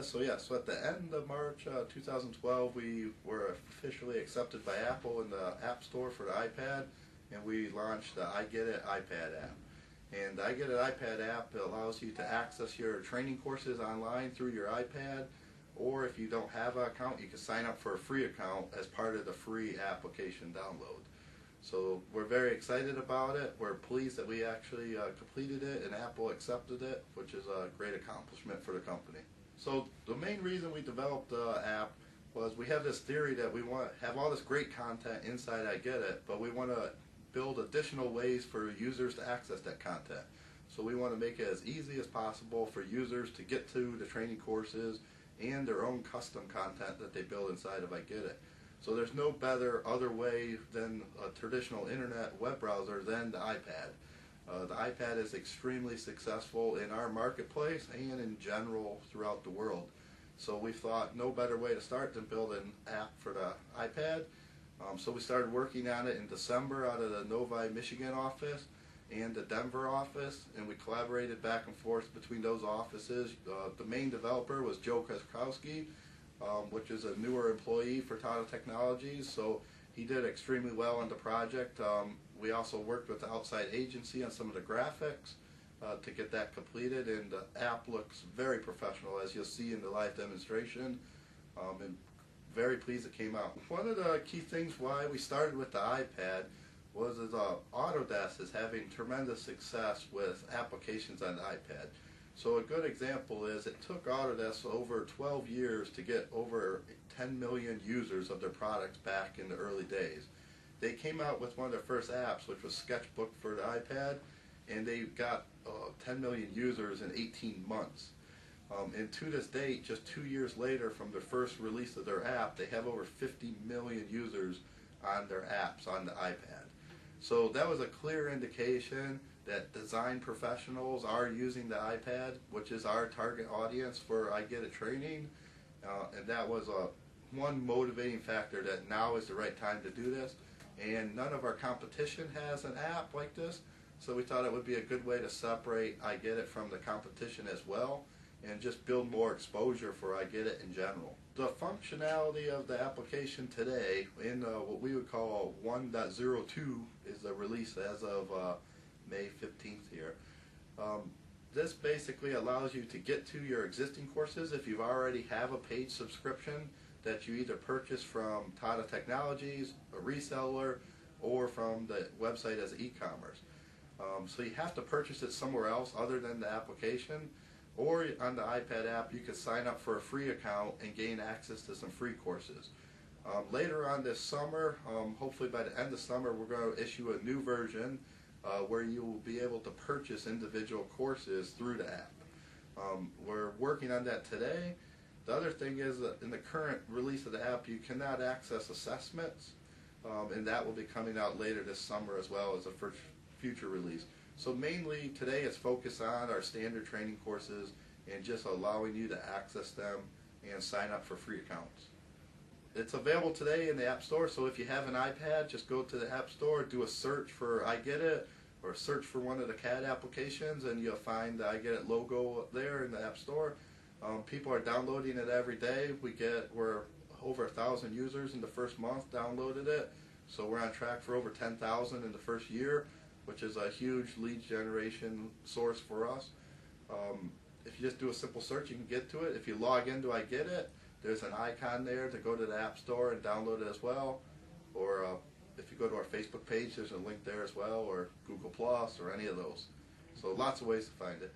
So at the end of March 2012, we were officially accepted by Apple in the App Store for the iPad, and we launched the iGetIt iPad app. And the iGetIt iPad app allows you to access your training courses online through your iPad, or if you don't have an account, you can sign up for a free account as part of the free application download. So we're very excited about it. We're pleased that we actually completed it and Apple accepted it, which is a great accomplishment for the company. So the main reason we developed the app was we have this theory that we want to have all this great content inside iGetIt, but we want to build additional ways for users to access that content. So we want to make it as easy as possible for users to get to the training courses and their own custom content that they build inside of iGetIt. So there's no better other way than a traditional internet web browser than the iPad. The iPad is extremely successful in our marketplace and in general throughout the world. So we thought no better way to start than build an app for the iPad. So we started working on it in December out of the Novi, Michigan office and the Denver office, and we collaborated back and forth between those offices. The main developer was Joe Kaskowski, which is a newer employee for Tata Technologies, so he did extremely well on the project. We also worked with the outside agency on some of the graphics to get that completed, and the app looks very professional, as you'll see in the live demonstration, and very pleased it came out. One of the key things why we started with the iPad was Autodesk is having tremendous success with applications on the iPad. So a good example is it took Autodesk over 12 years to get over 10 million users of their products back in the early days. They came out with one of their first apps, which was Sketchbook for the iPad, and they got 10 million users in 18 months. And to this date, just 2 years later from the first release of their app, they have over 50 million users on their apps on the iPad. So that was a clear indication that design professionals are using the iPad, which is our target audience for iGetIt training, and that was one motivating factor that now is the right time to do this. And none of our competition has an app like this, so we thought it would be a good way to separate iGetIt from the competition as well, and just build more exposure for iGetIt in general. The functionality of the application today in what we would call 1.02 is the release as of May 15th here. This basically allows you to get to your existing courses if you already have a paid subscription that you either purchase from Tata Technologies, a reseller, or from the website as e-commerce. So you have to purchase it somewhere else other than the application, or on the iPad app you can sign up for a free account and gain access to some free courses. Later on this summer, hopefully by the end of summer, we're going to issue a new version where you will be able to purchase individual courses through the app. We're working on that today. The other thing is that in the current release of the app you cannot access assessments, and that will be coming out later this summer as well as a future release. So mainly today it's focused on our standard training courses and just allowing you to access them and sign up for free accounts. It's available today in the App Store, so if you have an iPad, just go to the App Store, do a search for iGetIt, or search for one of the CAD applications, and you'll find the iGetIt logo there in the App Store. People are downloading it every day. We're over 1,000 users in the first month downloaded it, so we're on track for over 10,000 in the first year, which is a huge lead generation source for us. If you just do a simple search, you can get to it. If you log into iGetIt, there's an icon there to go to the App Store and download it as well. Or if you go to our Facebook page, there's a link there as well, or Google Plus, or any of those. So lots of ways to find it.